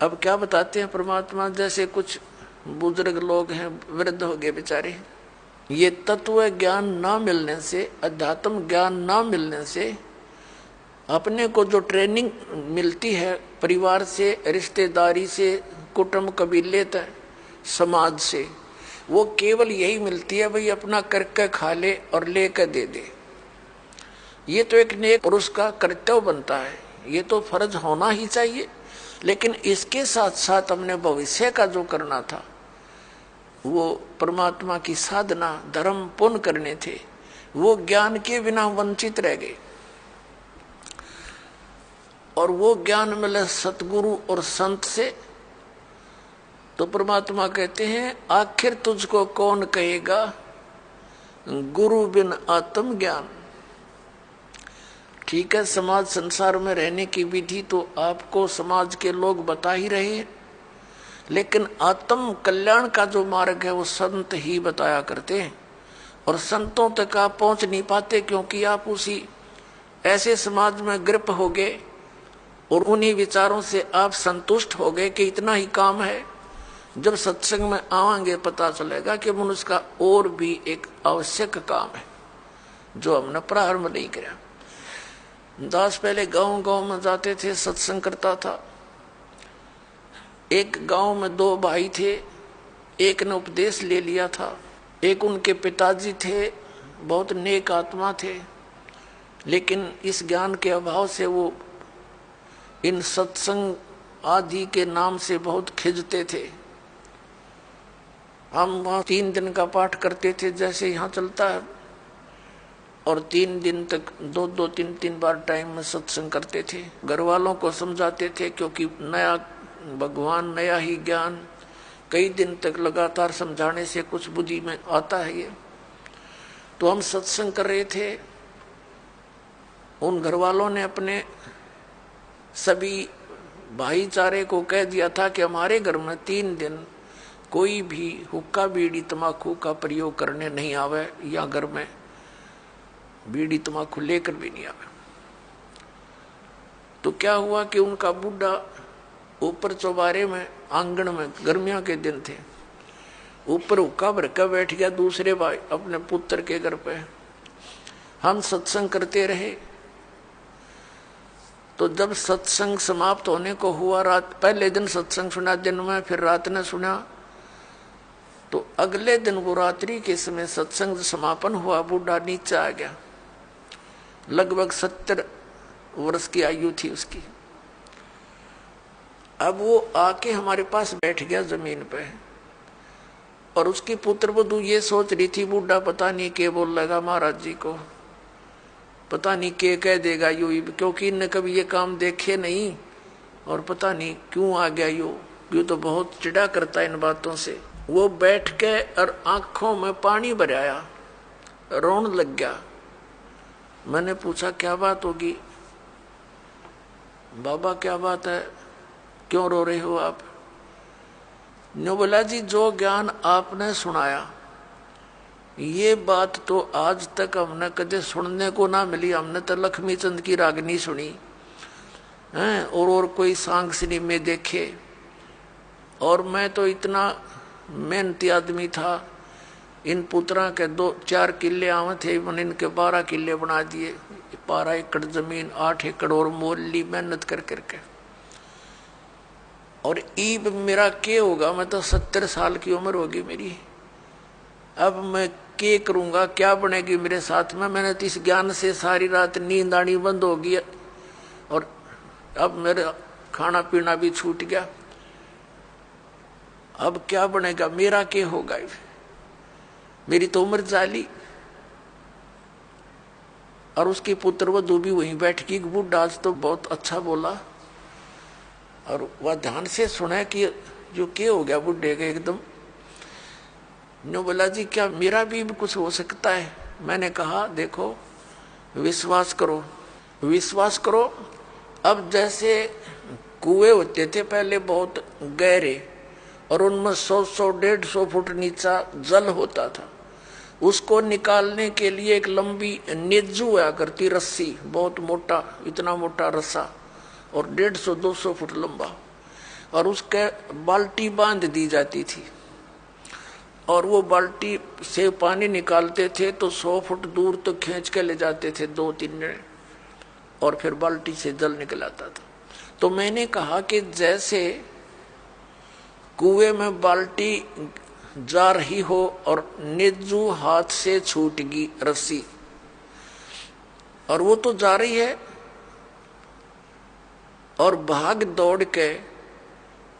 अब क्या बताते हैं परमात्मा, जैसे कुछ बुजुर्ग लोग हैं, वृद्ध हो गए बेचारे, ये तत्व ज्ञान ना मिलने से, अध्यात्म ज्ञान ना मिलने से अपने को जो ट्रेनिंग मिलती है परिवार से, रिश्तेदारी से, कुटुंब कबीले तक, समाज से, वो केवल यही मिलती है भाई अपना करके खा ले और लेकर दे दे। ये तो एक नेक पुरुष का कर्तव्य बनता है, ये तो फर्ज होना ही चाहिए। लेकिन इसके साथ साथ हमने भविष्य का जो करना था, वो परमात्मा की साधना, धर्म, पुण्य करने थे, वो ज्ञान के बिना वंचित रह गए। और वो ज्ञान मिले सतगुरु और संत से, तो परमात्मा कहते हैं आखिर तुझको कौन कहेगा गुरु बिन आत्म ज्ञान। ठीक है, समाज संसार में रहने की विधि तो आपको समाज के लोग बता ही रहे हैं, लेकिन आत्म कल्याण का जो मार्ग है वो संत ही बताया करते हैं। और संतों तक आप पहुंच नहीं पाते, क्योंकि आप उसी ऐसे समाज में ग्रप हो गए और उन्हीं विचारों से आप संतुष्ट हो गए कि इतना ही काम है। जब सत्संग में आवांगे पता चलेगा कि मनुष्य का और भी एक आवश्यक काम है जो हमने प्रारंभ नहीं किया। दास पहले गांव गांव में जाते थे, सत्संग करता था। एक गांव में दो भाई थे, एक ने उपदेश ले लिया था, एक उनके पिताजी थे, बहुत नेक आत्मा थे, लेकिन इस ज्ञान के अभाव से वो इन सत्संग आदि के नाम से बहुत खिंचते थे। हम वहाँ 3 दिन का पाठ करते थे जैसे यहाँ चलता है, और 3 दिन तक 2-2, 3-3 बार टाइम में सत्संग करते थे। घर वालों को समझाते थे, क्योंकि नया भगवान, नया ही ज्ञान, कई दिन तक लगातार समझाने से कुछ बुद्धि में आता है ये। तो हम सत्संग कर रहे थे, उन घर वालों ने अपने सभी भाईचारे को कह दिया था कि हमारे घर में 3 दिन कोई भी हुक्का, बीड़ी, तम्बाकू का प्रयोग करने नहीं आवे, या घर में बीड़ी तम्बाकू लेकर भी नहीं आवे। तो क्या हुआ कि उनका बुढ़ा ऊपर चौबारे में, आंगन में, गर्मियों के दिन थे, ऊपर हुक्का भर कर बैठ गया दूसरे भाई अपने पुत्र के घर पे। हम सत्संग करते रहे। तो जब सत्संग समाप्त होने को हुआ, रात, पहले दिन सत्संग सुना दिन में, फिर रात ने सुना, तो अगले दिन वो रात्रि के समय सत्संग समापन हुआ, बूढ़ा नीचे आ गया। लगभग 70 वर्ष की आयु थी उसकी। अब वो आके हमारे पास बैठ गया जमीन पे, और उसकी पुत्र वधू ये सोच रही थी बूढ़ा पता नहीं क्या बोल लगा महाराज जी को, पता नहीं क्या कह देगा यू, क्योंकि इनने कभी ये काम देखे नहीं, और पता नहीं क्यों आ गया यू तो बहुत चिढ़ा करता है इन बातों से। वो बैठ के और आंखों में पानी भर आया, रोने लग गया। मैंने पूछा क्या बात होगी? बाबा क्या बात है, क्यों रो रहे हो आप? नो बोला जी, जो ज्ञान आपने सुनाया ये बात तो आज तक हमने कदे सुनने को ना मिली। हमने तो लक्ष्मी चंद की रागनी सुनी हैं, और कोई सांग सिनेमे देखे, और मैं तो इतना मेहनती आदमी था। इन पुत्रा के 2-4 किले आवे थे, मैंने इनके 12 किले बना दिए। 12 एकड़ जमीन, 8 एकड़ और मोल ली मेहनत कर करके। और ईब मेरा क्या होगा, मैं तो 70 साल की उम्र होगी मेरी। अब मैं क्या करूंगा, क्या बनेगी मेरे साथ में? मैंने तो इस ज्ञान से सारी रात नींद आनी बंद होगी, और अब मेरा खाना पीना भी छूट गया। अब क्या बनेगा, मेरा क्या होगा? मेरी तो उम्र जाली। और उसकी पुत्र वधू भी वहीं बैठ गई। बूढ़ा आज तो बहुत अच्छा बोला, और वह ध्यान से सुना कि जो क्या हो गया बुढ़े का एकदम। नो बोला जी, क्या मेरा भी कुछ हो सकता है? मैंने कहा देखो, विश्वास करो, विश्वास करो। अब जैसे कुएं होते थे पहले बहुत गहरे, और उनमें 100-100, 150 फुट नीचा जल होता था। उसको निकालने के लिए एक लंबी नेजू हुआ करती रस्सी, बहुत मोटा, इतना मोटा रस्सा, और 150-200 फुट लंबा। और उसके बाल्टी बांध दी जाती थी और वो बाल्टी से पानी निकालते थे तो 100 फुट दूर तक खींच के ले जाते थे 2-3 जने और फिर बाल्टी से जल निकल आता था। तो मैंने कहा कि जैसे कुएं में बाल्टी जा रही हो और निज्जू हाथ से छूट गई रस्सी और वो तो जा रही है और भाग दौड़ के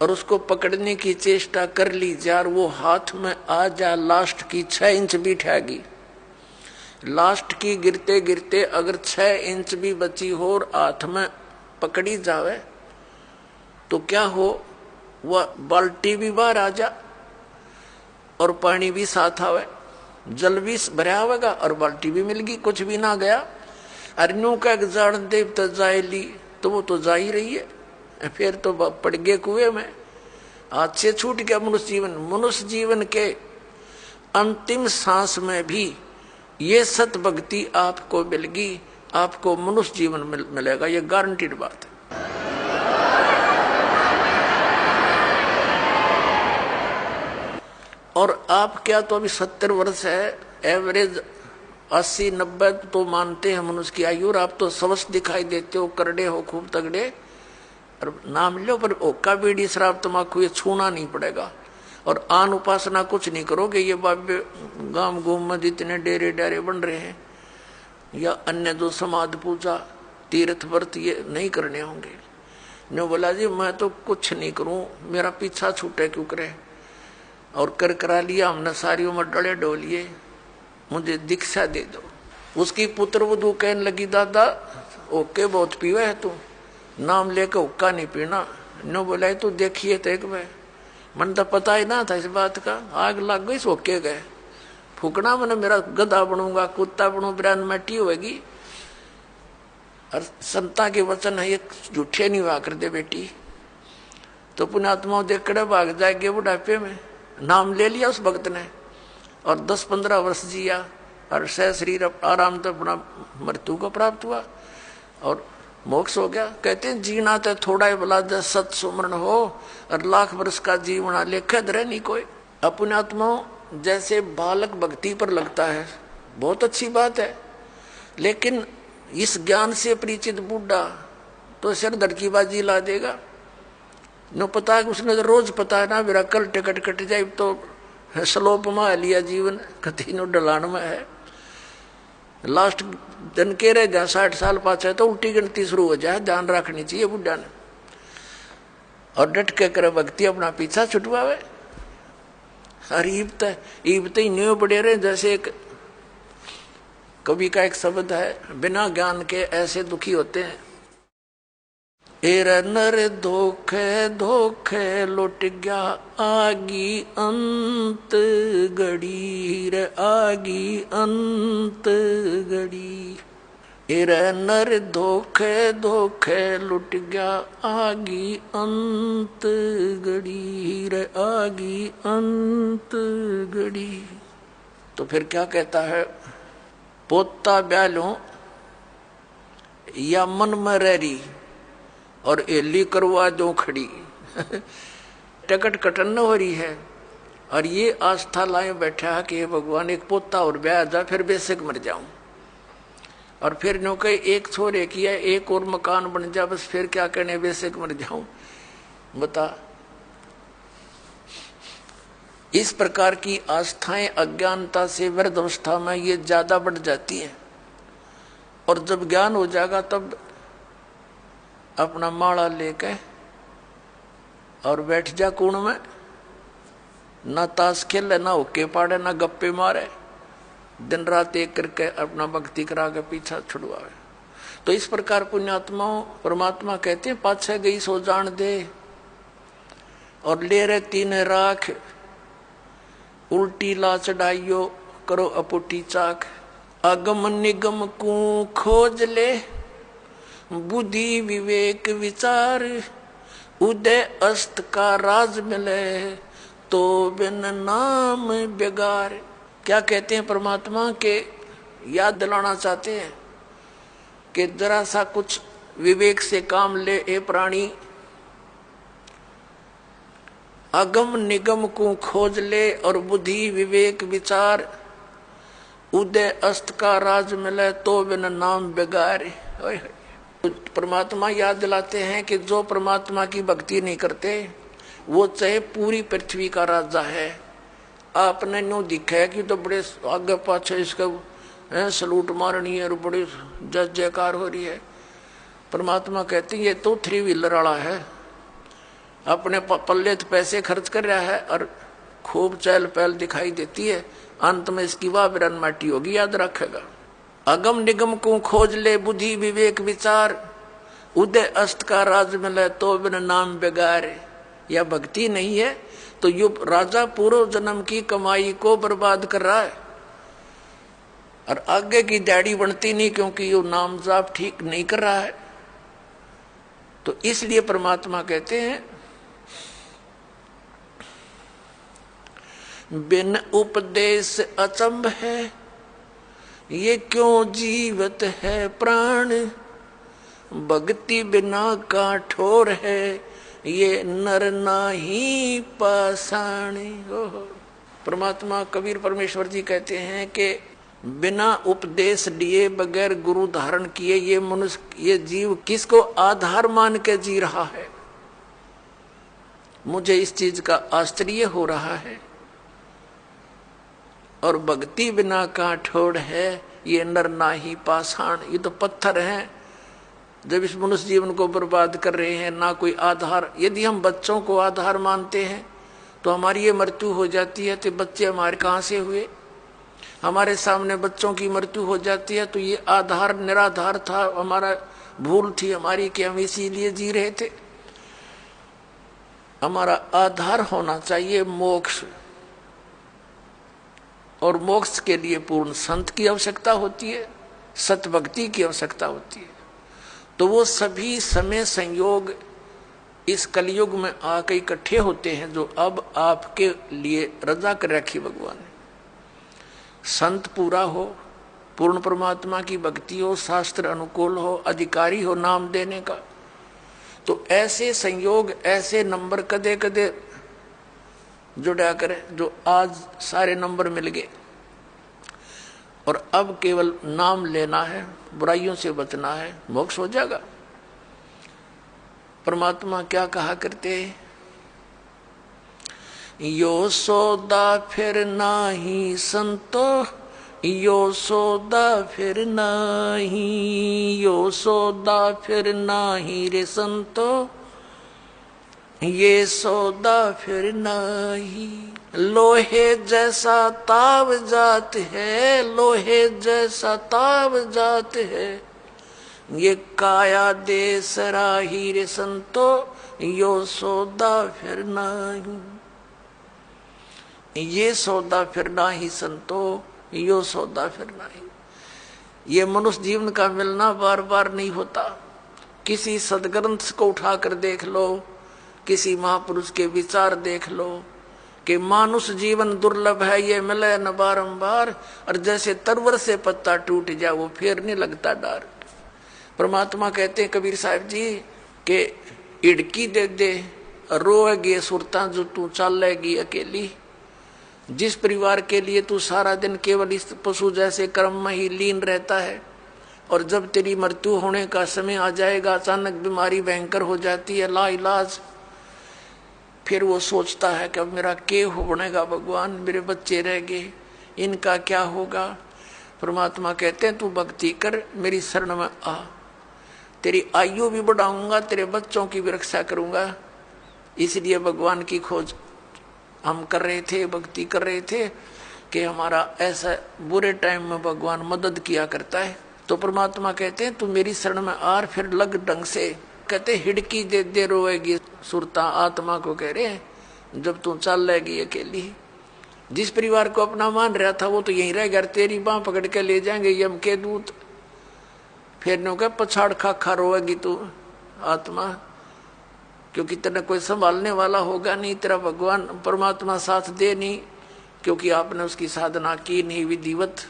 और उसको पकड़ने की चेष्टा कर ली यार, वो हाथ में आ जा, लास्ट की 6 इंच भी ठहगी, लास्ट की गिरते गिरते अगर 6 इंच भी बची हो और हाथ में पकड़ी जावे तो क्या हो, वह बाल्टी भी बाहर आ जा और पानी भी साथ आवे, जल भी भरा होगा और बाल्टी भी मिल गई, कुछ भी ना गया। अरनू का जान देव तो जाए ली तो वो तो जा ही रही है, फिर तो पड़ गए कुएं में, हाथ से छूट गया मनुष्य जीवन। मनुष्य जीवन के अंतिम सांस में भी ये सत भक्ति आपको मिलेगी, आपको मनुष्य जीवन मिलेगा, ये गारंटीड बात है। और आप क्या तो अभी 70 वर्ष है, एवरेज 80-90 तो मानते हैं मनुष्य की आयु, और आप तो स्वस्थ दिखाई देते हो, करड़े हो, खूब तगड़े, और नाम लो पर ओका बीड़ी शराब तमाकू ये छूना नहीं पड़ेगा। और आन उपासना कुछ नहीं करोगे, ये बाबे गांव गुम में जितने डेरे डेरे बन रहे हैं या अन्य जो समाध पूजा तीर्थ व्रत ये नहीं करने होंगे। ने बोला जी मैं तो कुछ नहीं करूं, मेरा पीछा छूटे क्यों करे, और कर करा लिया हमने, सारी उम्र डले डोलिए, मुझे दीक्षा दे दो। उसकी पुत्र वधू कहने लगी दादा ओके बहुत पीवे है तू, नाम लेके हुक्का नहीं पीना। नो बोला तू देखिए तो एक बार, मन तो पता ही ना था इस बात का, आग लग गई सोके गए, फूकना मैंने मेरा गधा बनूंगा, कुत्ता बनू, ब्रांड मटी होगी। और संता के वचन है ये झूठे नहीं हुआ कर दे बेटी, तो पुण्यात्माओं देख कर भाग जाएंगे बुढ़ापे में। नाम ले लिया उस भक्त ने और 10-15 वर्ष जिया और सह शरीर आराम तो अपना मृत्यु को प्राप्त हुआ और मोक्ष हो गया। कहते हैं जीना तो थोड़ा ही भला जब सत सुमरण हो और लाख वर्ष का जीवना लेखे धरे नहीं कोई। अपने आत्माओं जैसे बालक भक्ति पर लगता है बहुत अच्छी बात है, लेकिन इस ज्ञान से परिचित बूढ़ा तो सिर धड़कीबाजी ला देगा। नो पता है उसने तो रोज पता है ना मेरा कल टिकट कट जाए तो स्लोप में लिया जीवन कति नो डलान में है, लास्ट दिन के रह जा 60 साल पाछे तो उल्टी गिनती शुरू हो जाए, ध्यान रखनी चाहिए बुढ़ा ने। और डट के करे भक्ति अपना पीछा छुटवावे। और ईबते ही न्यू पड़े रहे, जैसे एक कवि का एक शब्द है, बिना ज्ञान के ऐसे दुखी होते हैं। एर नर धोखे धोखे लुट गया आगी अंत गड़ी रे आगी अंत गड़ी। एर नर धोखे धोखे लुट गया आगी अंत गड़ी रे आगी अंत गड़ी। तो फिर क्या कहता है, पोता ब्यालो या मन में रही और एली करवा दो खड़ी टिकट कटन हो रही है और ये आस्था लाए बैठा है कि भगवान एक पोता और ब्याह जा फिर बेशक मर जाऊं, और फिर नो कहे एक छोरे किया एक और मकान बन जा बस फिर क्या कहने बेशक मर जाऊं। बता, इस प्रकार की आस्थाएं अज्ञानता से वृद्ध अवस्था में ये ज्यादा बढ़ जाती है, और जब ज्ञान हो जाएगा तब अपना माला लेके और बैठ जा कुण में, ना ताश खेले ना होके पाड़े ना गप्पे मारे, दिन रात एक करके अपना भक्ति करा के पीछा छुड़वावे। तो इस प्रकार पुण्यात्माओं परमात्मा कहते हैं पाछे गई सो जान दे और ले रहे तीन राख, उल्टी ला चढ़ाइयो करो अपुटी चाक। अगम निगम को खोज ले बुद्धि विवेक विचार, उदय अस्त का राज मिले तो बिन नाम बेगार। क्या कहते हैं परमात्मा के याद दिलाना चाहते हैं कि जरा सा कुछ विवेक से काम ले ए प्राणी, अगम निगम को खोज ले और बुद्धि विवेक विचार, उदय अस्त का राज मिले तो बिन नाम बेगारे। परमात्मा याद दिलाते हैं कि जो परमात्मा की भक्ति नहीं करते वो चाहे पूरी पृथ्वी का राजा है। आपने न्यू दिखा है कि तो बड़े आगे पाछे इसका सलूट मारनी है और बड़ी जय जयकार हो रही है। परमात्मा कहते हैं ये तो 3 व्हीलर वाला है, अपने पल्ले तो पैसे खर्च कर रहा है और खूब चहल पहल दिखाई देती है, अंत में इसकी वाह बिरन माटी होगी, याद रखेगा। अगम निगम को खोज ले बुद्धि विवेक विचार, उदय अस्त का राज मिले तो बिन नाम बेगारे। या भक्ति नहीं है तो यु राजा पूर्व जन्म की कमाई को बर्बाद कर रहा है और आगे की दाढ़ी बनती नहीं, क्योंकि यो नाम जाप ठीक नहीं कर रहा है। तो इसलिए परमात्मा कहते हैं बिन उपदेश अचंभ है, ये क्यों जीवत है प्राण, भक्ति बिना का ठोर है, ये नर नाही पाषाण। परमात्मा कबीर परमेश्वर जी कहते हैं कि बिना उपदेश लिए बगैर गुरु धारण किए ये मनुष्य ये जीव किसको आधार मान के जी रहा है। मुझे इस चीज का आश्चर्य हो रहा है। और भक्ति बिना का ठोड़ है, ये नर नाही पाषाण। ये तो पत्थर हैं जब इस मनुष्य जीवन को बर्बाद कर रहे हैं, ना कोई आधार। यदि हम बच्चों को आधार मानते हैं तो हमारी ये मृत्यु हो जाती है, तो बच्चे हमारे कहाँ से हुए। हमारे सामने बच्चों की मृत्यु हो जाती है तो ये आधार निराधार था, हमारा भूल थी हमारी कि हम इसीलिए जी रहे थे। हमारा आधार होना चाहिए मोक्ष, और मोक्ष के लिए पूर्ण संत की आवश्यकता होती है, सतभक्ति की आवश्यकता होती है। तो वो सभी समय संयोग इस कलयुग में आके इकट्ठे होते हैं जो अब आपके लिए रजा कर रखी भगवान ने। संत पूरा हो, पूर्ण परमात्मा की भक्ति हो, शास्त्र अनुकूल हो, अधिकारी हो नाम देने का, तो ऐसे संयोग ऐसे नंबर कदे कदे जुड़ा करे जो आज सारे नंबर मिल गए। और अब केवल नाम लेना है, बुराइयों से बचना है, मोक्ष हो जाएगा। परमात्मा क्या कहा करते हैं, यो सौदा फिर नाही संतो, यो सौदा फिर नाही, यो सौदा फिर नाही रे संतो, ये सौदा फिर नाही। लोहे जैसा ताव जात है, लोहे जैसा ताव जात है, ये काया दे सराही रे संतो, यो सौदा फिर नाही। ये सौदा फिर नाही संतो, यो सौदा फिर नाही। ये मनुष्य जीवन का मिलना बार बार नहीं होता। किसी सदग्रंथ को उठाकर देख लो, किसी महापुरुष के विचार देख लो कि मानुष जीवन दुर्लभ है, ये मिले न बारंबार, और जैसे तरवर से पत्ता टूट जाए वो फिर नहीं लगता डार। परमात्मा कहते हैं कबीर साहब जी के इड़की दे दे रोएगी सुरता जो तू चलेगी अकेली। जिस परिवार के लिए तू सारा दिन केवल इस पशु जैसे कर्म में ही लीन रहता है, और जब तेरी मृत्यु होने का समय आ जाएगा, अचानक बीमारी भयंकर हो जाती है लाइलाज, फिर वो सोचता है कि अब मेरा क्या बनेगा भगवान, मेरे बच्चे रह गए, इनका क्या होगा। परमात्मा कहते हैं तू भक्ति कर, मेरी शरण में आ, तेरी आयु भी बढ़ाऊंगा, तेरे बच्चों की भी रक्षा करूंगा। इसलिए भगवान की खोज हम कर रहे थे, भक्ति कर रहे थे कि हमारा ऐसा बुरे टाइम में भगवान मदद किया करता है। तो परमात्मा कहते हैं तू मेरी शरण में आ, फिर लग ढंग से। कहते हिड़की दे दे रोएगी सुरता, आत्मा को कह रहे हैं जब तू चल लेगी अकेली। जिस परिवार को अपना मान रहा था वो तो यहीं रह गया, तेरी बांह पकड़ के ले जाएंगे यम के दूत। फिर नो कह पछाड़ खा खा रोएगी तू आत्मा, क्योंकि तेरा कोई संभालने वाला होगा नहीं, तेरा भगवान परमात्मा साथ दे नहीं, क्योंकि आपने उसकी साधना की नहीं विधिवत।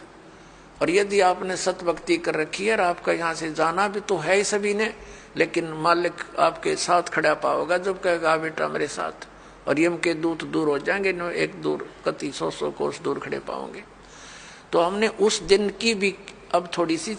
और यदि आपने सत भक्ति कर रखी है और आपका यहाँ से जाना भी तो है ही सभी ने, लेकिन मालिक आपके साथ खड़ा पाओगा जब कहेगा बेटा मेरे साथ, और यम के दूत दूर हो जाएंगे, न एक दूर कति 100 कोस दूर खड़े पाओगे। तो हमने उस दिन की भी अब थोड़ी सी